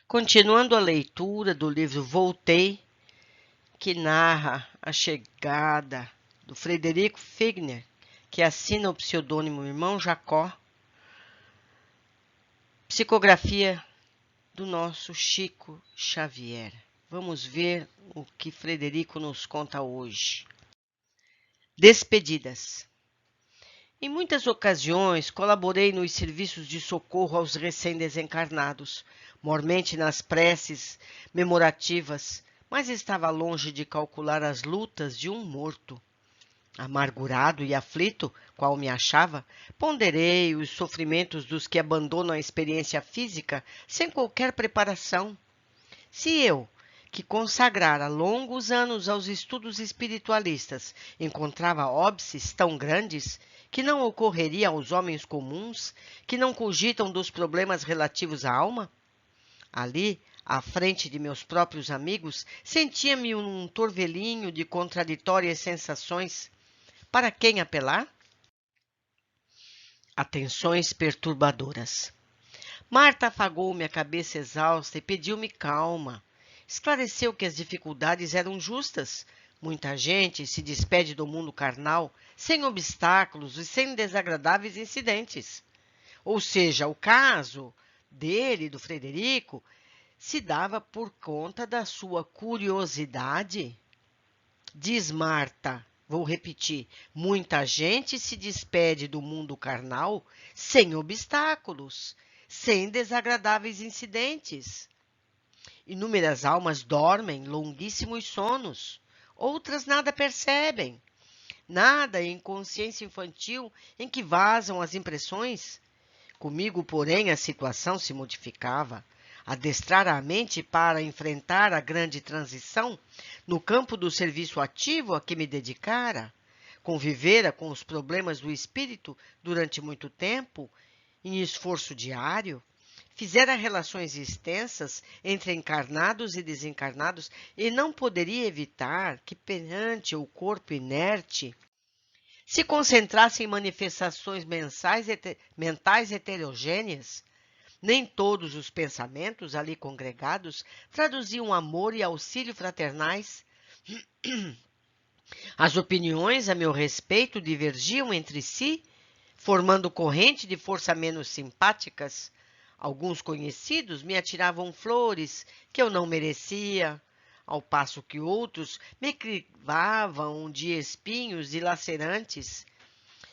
Continuando a leitura do livro Voltei, que narra a chegada do Frederico Figner, que assina o pseudônimo Irmão Jacó, psicografia do nosso Chico Xavier. Vamos ver o que Frederico nos conta hoje. Despedidas. Em muitas ocasiões, colaborei nos serviços de socorro aos recém-desencarnados, mormente nas preces memorativas, mas estava longe de calcular as lutas de um morto. Amargurado e aflito, qual me achava, ponderei os sofrimentos dos que abandonam a experiência física sem qualquer preparação. Se eu, que consagrara longos anos aos estudos espiritualistas, encontrava óbices tão grandes que não ocorreria aos homens comuns, que não cogitam dos problemas relativos à alma? Ali, à frente de meus próprios amigos, sentia-me um torvelinho de contraditórias sensações. Para quem apelar? Atenções perturbadoras. Marta afagou-me a cabeça exausta e pediu-me calma. Esclareceu que as dificuldades eram justas. Muita gente se despede do mundo carnal sem obstáculos e sem desagradáveis incidentes. Ou seja, o caso dele, do Frederico, se dava por conta da sua curiosidade. Diz Marta, vou repetir, muita gente se despede do mundo carnal sem obstáculos, sem desagradáveis incidentes. Inúmeras almas dormem longuíssimos sonos, outras nada percebem. Nada em consciência infantil em que vazam as impressões. Comigo, porém, a situação se modificava. Adestrar a mente para enfrentar a grande transição no campo do serviço ativo a que me dedicara, convivera com os problemas do espírito durante muito tempo, em esforço diário, fizera relações extensas entre encarnados e desencarnados e não poderia evitar que, perante o corpo inerte, se concentrasse em manifestações mentais heterogêneas. Nem todos os pensamentos ali congregados traduziam amor e auxílio fraternais. As opiniões a meu respeito divergiam entre si, formando corrente de força menos simpáticas. Alguns conhecidos me atiravam flores que eu não merecia, ao passo que outros me crivavam de espinhos dilacerantes.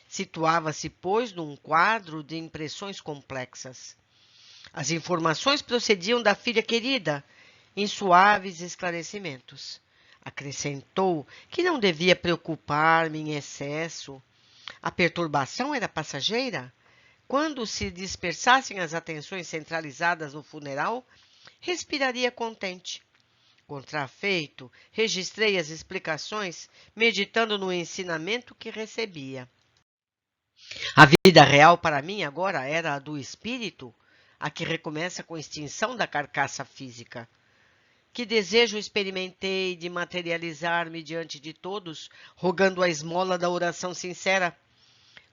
Situava-se, pois, num quadro de impressões complexas. As informações procediam da filha querida, em suaves esclarecimentos. Acrescentou que não devia preocupar-me em excesso. A perturbação era passageira. Quando se dispersassem as atenções centralizadas no funeral, respiraria contente. Contrafeito, registrei as explicações, meditando no ensinamento que recebia. A vida real para mim agora era a do espírito, a que recomeça com a extinção da carcaça física. Que desejo experimentei de materializar-me diante de todos, rogando a esmola da oração sincera.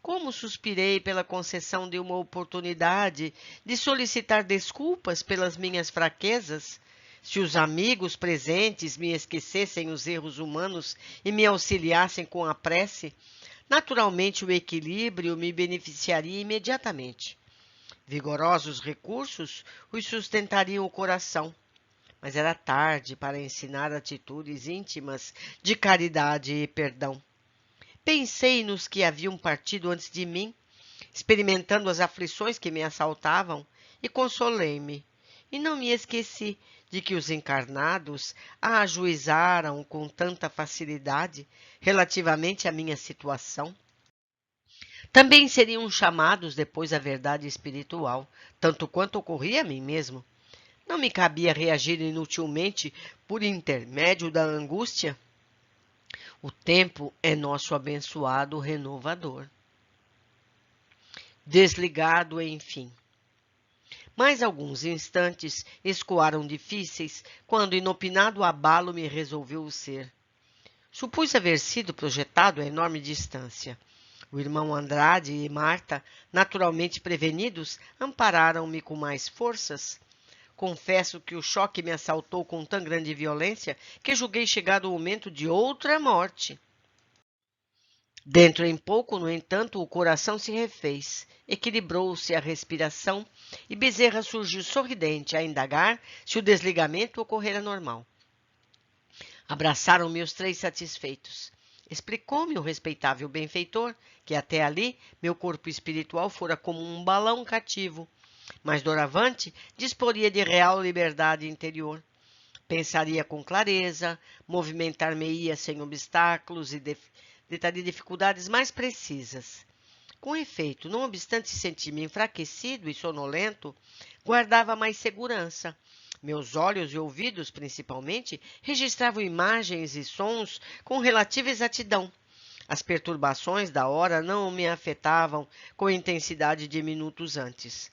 Como suspirei pela concessão de uma oportunidade de solicitar desculpas pelas minhas fraquezas. Se os amigos presentes me esquecessem os erros humanos e me auxiliassem com a prece, naturalmente o equilíbrio me beneficiaria imediatamente. Vigorosos recursos os sustentariam o coração, mas era tarde para ensinar atitudes íntimas de caridade e perdão. Pensei nos que haviam partido antes de mim, experimentando as aflições que me assaltavam, e consolei-me. E não me esqueci de que os encarnados a ajuizaram com tanta facilidade relativamente à minha situação. Também seriam chamados depois à verdade espiritual, tanto quanto ocorria a mim mesmo. Não me cabia reagir inutilmente por intermédio da angústia. O tempo é nosso abençoado renovador. Desligado, enfim. Mais alguns instantes escoaram difíceis quando inopinado abalo me resolveu o ser. Supus haver sido projetado a enorme distância. O irmão Andrade e Marta, naturalmente prevenidos, ampararam-me com mais forças. Confesso que o choque me assaltou com tão grande violência que julguei chegado o momento de outra morte. Dentro em pouco, no entanto, o coração se refez, equilibrou-se a respiração e Bezerra surgiu sorridente a indagar se o desligamento ocorrera normal. Abraçaram-me os três satisfeitos. Explicou-me o respeitável benfeitor que até ali meu corpo espiritual fora como um balão cativo, mas doravante disporia de real liberdade interior. Pensaria com clareza, movimentar-me-ia sem obstáculos e detaria dificuldades mais precisas. Com efeito, não obstante sentir-me enfraquecido e sonolento, guardava mais segurança. Meus olhos e ouvidos, principalmente, registravam imagens e sons com relativa exatidão. As perturbações da hora não me afetavam com a intensidade de minutos antes.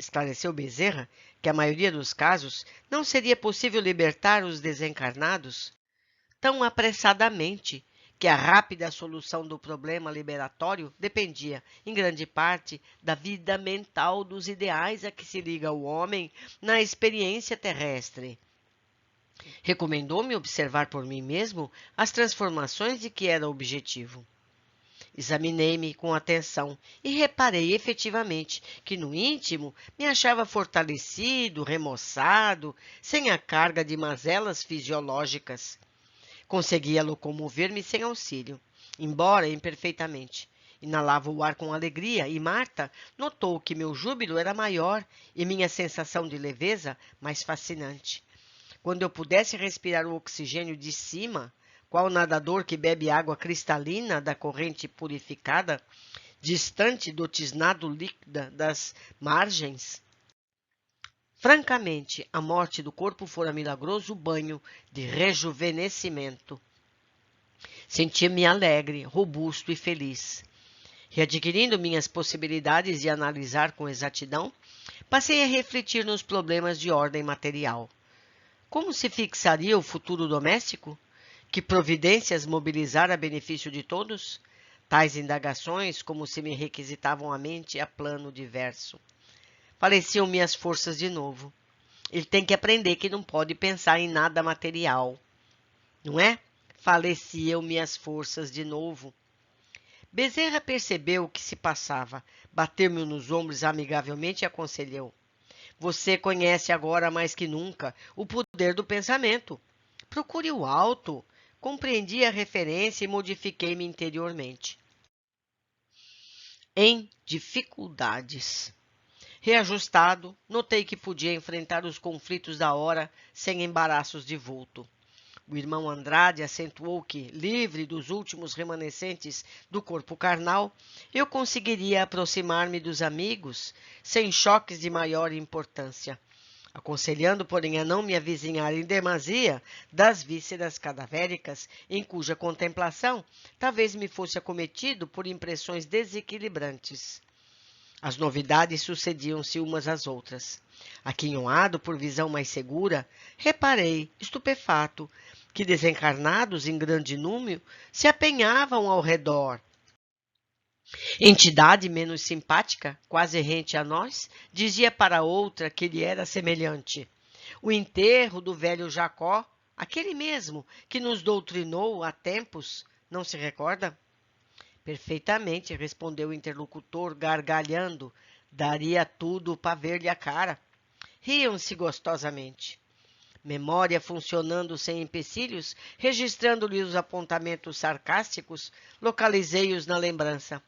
Esclareceu Bezerra que, a maioria dos casos, não seria possível libertar os desencarnados tão apressadamente, que a rápida solução do problema liberatório dependia, em grande parte, da vida mental dos ideais a que se liga o homem na experiência terrestre. Recomendou-me observar por mim mesmo as transformações de que era objetivo. Examinei-me com atenção e reparei efetivamente que no íntimo me achava fortalecido, remoçado, sem a carga de mazelas fisiológicas. Conseguia locomover-me sem auxílio, embora imperfeitamente. Inalava o ar com alegria e Marta notou que meu júbilo era maior e minha sensação de leveza mais fascinante. Quando eu pudesse respirar o oxigênio de cima, qual nadador que bebe água cristalina da corrente purificada, distante do tisnado líquido das margens, francamente, a morte do corpo fora milagroso banho de rejuvenescimento. Sentia-me alegre, robusto e feliz. Readquirindo minhas possibilidades de analisar com exatidão, passei a refletir nos problemas de ordem material. Como se fixaria o futuro doméstico? Que providências mobilizar a benefício de todos? Tais indagações, como se me requisitavam a mente a plano diverso. Faleciam-me as forças de novo. Ele tem que aprender que não pode pensar em nada material. Não é? Faleciam-me as forças de novo. Bezerra percebeu o que se passava, bateu-me nos ombros amigavelmente e aconselhou. Você conhece agora mais que nunca o poder do pensamento. Procure o alto. Compreendi a referência e modifiquei-me interiormente. Em dificuldades. Reajustado, notei que podia enfrentar os conflitos da hora sem embaraços de vulto. O irmão Andrade acentuou que, livre dos últimos remanescentes do corpo carnal, eu conseguiria aproximar-me dos amigos sem choques de maior importância, aconselhando, porém, a não me avizinhar em demasia das vísceras cadavéricas, em cuja contemplação talvez me fosse acometido por impressões desequilibrantes. As novidades sucediam-se umas às outras. Aquinhoado por visão mais segura, reparei, estupefato, que desencarnados em grande número se apenhavam ao redor. Entidade menos simpática, quase rente a nós, dizia para outra que lhe era semelhante. O enterro do velho Jacó, aquele mesmo que nos doutrinou há tempos, não se recorda? Perfeitamente, respondeu o interlocutor, gargalhando. Daria tudo para ver-lhe a cara. Riam-se gostosamente. Memória funcionando sem empecilhos, registrando-lhe os apontamentos sarcásticos, localizei-os na lembrança.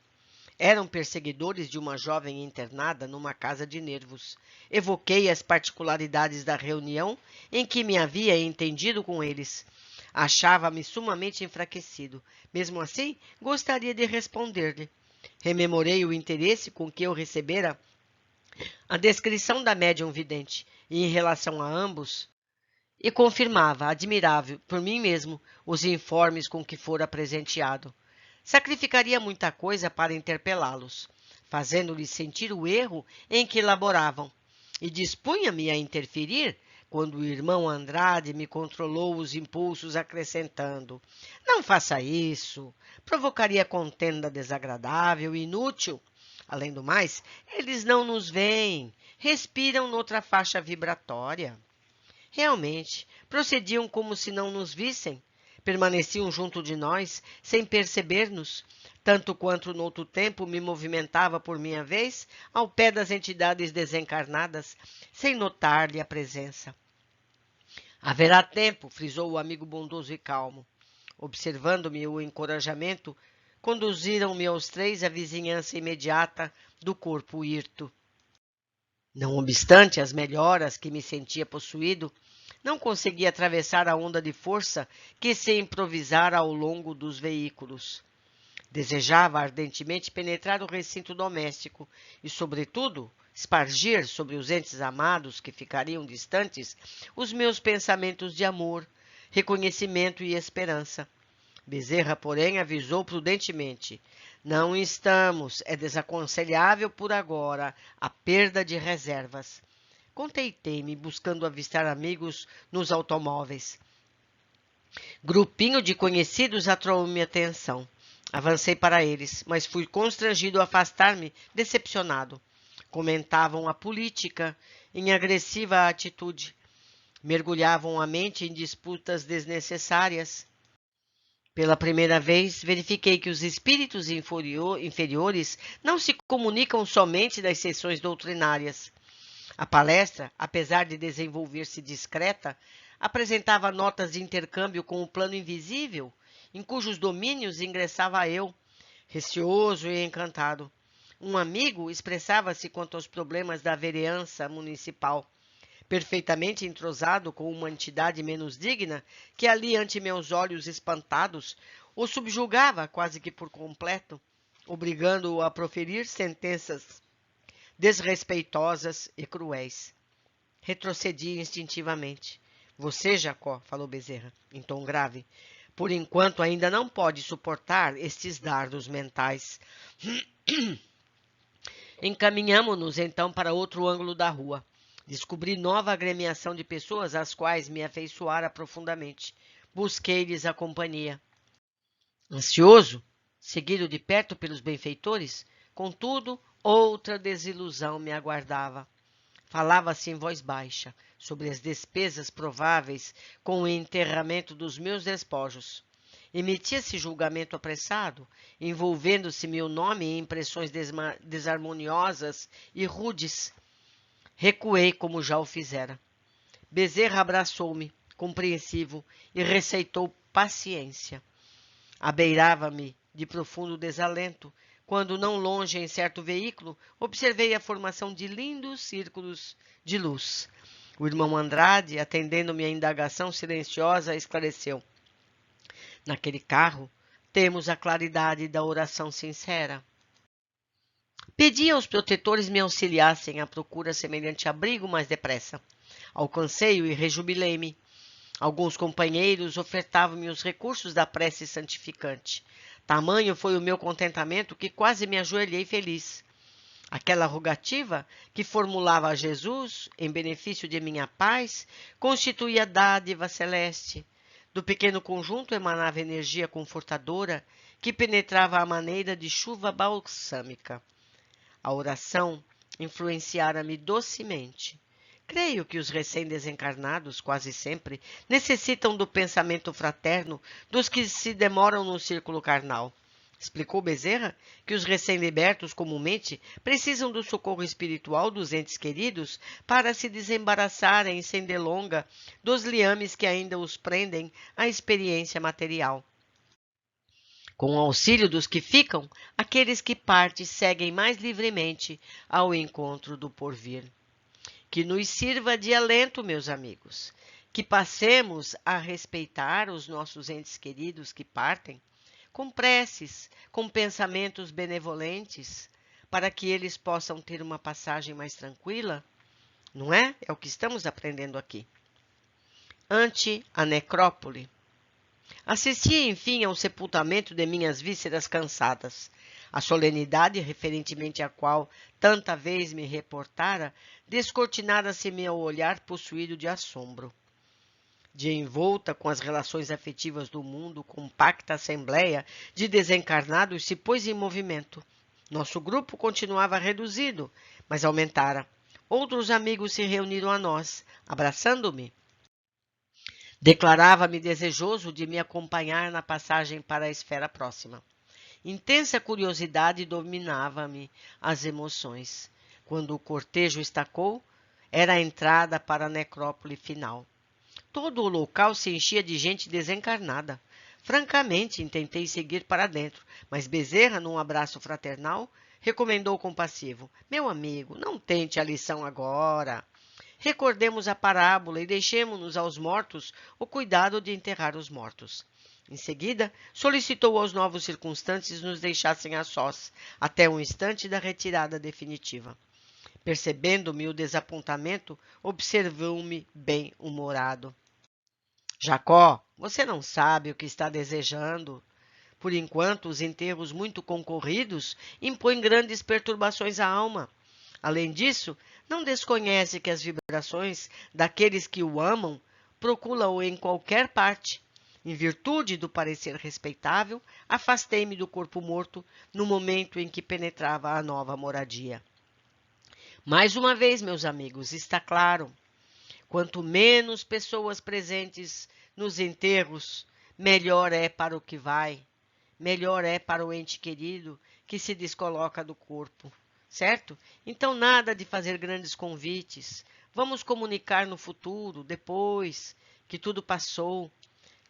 Eram perseguidores de uma jovem internada numa casa de nervos. Evoquei as particularidades da reunião em que me havia entendido com eles. Achava-me sumamente enfraquecido. Mesmo assim, gostaria de responder-lhe. Rememorei o interesse com que eu recebera a descrição da médium vidente e, em relação a ambos, e confirmava, admirável, por mim mesmo, os informes com que fora presenteado. Sacrificaria muita coisa para interpelá-los, fazendo-lhes sentir o erro em que laboravam, e dispunha-me a interferir quando o irmão Andrade me controlou os impulsos, acrescentando: não faça isso, provocaria contenda desagradável e inútil. Além do mais, eles não nos veem, respiram noutra faixa vibratória. Realmente, procediam como se não nos vissem. Permaneciam junto de nós, sem perceber-nos, tanto quanto noutro tempo me movimentava por minha vez ao pé das entidades desencarnadas, sem notar-lhe a presença. Haverá tempo, frisou o amigo bondoso e calmo. Observando-me o encorajamento, conduziram-me aos três à vizinhança imediata do corpo hirto. Não obstante as melhoras que me sentia possuído, não conseguia atravessar a onda de força que se improvisara ao longo dos veículos. Desejava ardentemente penetrar o recinto doméstico e, sobretudo, espargir sobre os entes amados que ficariam distantes os meus pensamentos de amor, reconhecimento e esperança. Bezerra, porém, avisou prudentemente: não estamos, é desaconselhável por agora a perda de reservas. Conteitei-me buscando avistar amigos nos automóveis. Grupinho de conhecidos atraiu minha atenção. Avancei para eles, mas fui constrangido a afastar-me, decepcionado. Comentavam a política em agressiva atitude. Mergulhavam a mente em disputas desnecessárias. Pela primeira vez, verifiquei que os espíritos inferiores não se comunicam somente das sessões doutrinárias. A palestra, apesar de desenvolver-se discreta, apresentava notas de intercâmbio com o plano invisível, em cujos domínios ingressava eu, receoso e encantado. Um amigo expressava-se quanto aos problemas da vereança municipal, perfeitamente entrosado com uma entidade menos digna, que ali ante meus olhos espantados o subjugava quase que por completo, obrigando-o a proferir sentenças desrespeitosas e cruéis. Retrocedi instintivamente. Você, Jacó, falou Bezerra, em tom grave, por enquanto ainda não pode suportar estes dardos mentais. Encaminhamo-nos então para outro ângulo da rua. Descobri nova agremiação de pessoas às quais me afeiçoara profundamente. Busquei-lhes a companhia. Ansioso, seguido de perto pelos benfeitores, contudo, outra desilusão me aguardava. Falava-se em voz baixa sobre as despesas prováveis com o enterramento dos meus despojos. Emitia-se julgamento apressado, envolvendo-se meu nome em impressões desarmoniosas e rudes. Recuei como já o fizera. Bezerra abraçou-me, compreensivo, e receitou paciência. Abeirava-me de profundo desalento, quando, não longe em certo veículo, observei a formação de lindos círculos de luz. O irmão Andrade, atendendo-me à indagação silenciosa, esclareceu: naquele carro, temos a claridade da oração sincera. Pedi aos protetores me auxiliassem à procura semelhante abrigo mais depressa. Alcancei-o e rejubilei-me. Alguns companheiros ofertavam-me os recursos da prece santificante. Tamanho foi o meu contentamento que quase me ajoelhei feliz. Aquela rogativa que formulava a Jesus, em benefício de minha paz, constituía dádiva celeste. Do pequeno conjunto emanava energia confortadora que penetrava à maneira de chuva balsâmica. A oração influenciara-me docemente. Creio que os recém-desencarnados, quase sempre, necessitam do pensamento fraterno dos que se demoram no círculo carnal. Explicou Bezerra que os recém-libertos comumente precisam do socorro espiritual dos entes queridos para se desembaraçarem sem delonga dos liames que ainda os prendem à experiência material. Com o auxílio dos que ficam, aqueles que partem seguem mais livremente ao encontro do porvir. Que nos sirva de alento, meus amigos, que passemos a respeitar os nossos entes queridos que partem, com preces, com pensamentos benevolentes, para que eles possam ter uma passagem mais tranquila, não é? É o que estamos aprendendo aqui. Ante a necrópole. Assisti, enfim, ao sepultamento de minhas vísceras cansadas. A solenidade, referentemente à qual tanta vez me reportara, descortinara-se-me ao olhar possuído de assombro. De envolta com as relações afetivas do mundo, compacta assembleia de desencarnados se pôs em movimento. Nosso grupo continuava reduzido, mas aumentara. Outros amigos se reuniram a nós, abraçando-me. Declarava-me desejoso de me acompanhar na passagem para a esfera próxima. Intensa curiosidade dominava-me as emoções. Quando o cortejo estacou, era a entrada para a necrópole final. Todo o local se enchia de gente desencarnada. Francamente, tentei seguir para dentro, mas Bezerra, num abraço fraternal, recomendou compassivo: Meu amigo, não tente a lição agora. Recordemos a parábola e deixemo-nos aos mortos o cuidado de enterrar os mortos. Em seguida, solicitou aos novos circunstantes nos deixassem a sós, até o instante da retirada definitiva. Percebendo-me o desapontamento, observou-me bem-humorado. Jacó, você não sabe o que está desejando. Por enquanto, os enterros muito concorridos impõem grandes perturbações à alma. Além disso, não desconhece que as vibrações daqueles que o amam procuram-o em qualquer parte. Em virtude do parecer respeitável, afastei-me do corpo morto no momento em que penetrava a nova moradia. Mais uma vez, meus amigos, está claro. Quanto menos pessoas presentes nos enterros, melhor é para o que vai, melhor é para o ente querido que se descoloca do corpo, certo? Então, nada de fazer grandes convites. Vamos comunicar no futuro, depois que tudo passou,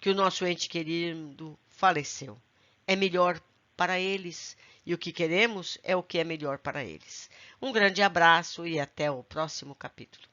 que o nosso ente querido faleceu. É melhor para eles e o que queremos é o que é melhor para eles. Um grande abraço e até o próximo capítulo.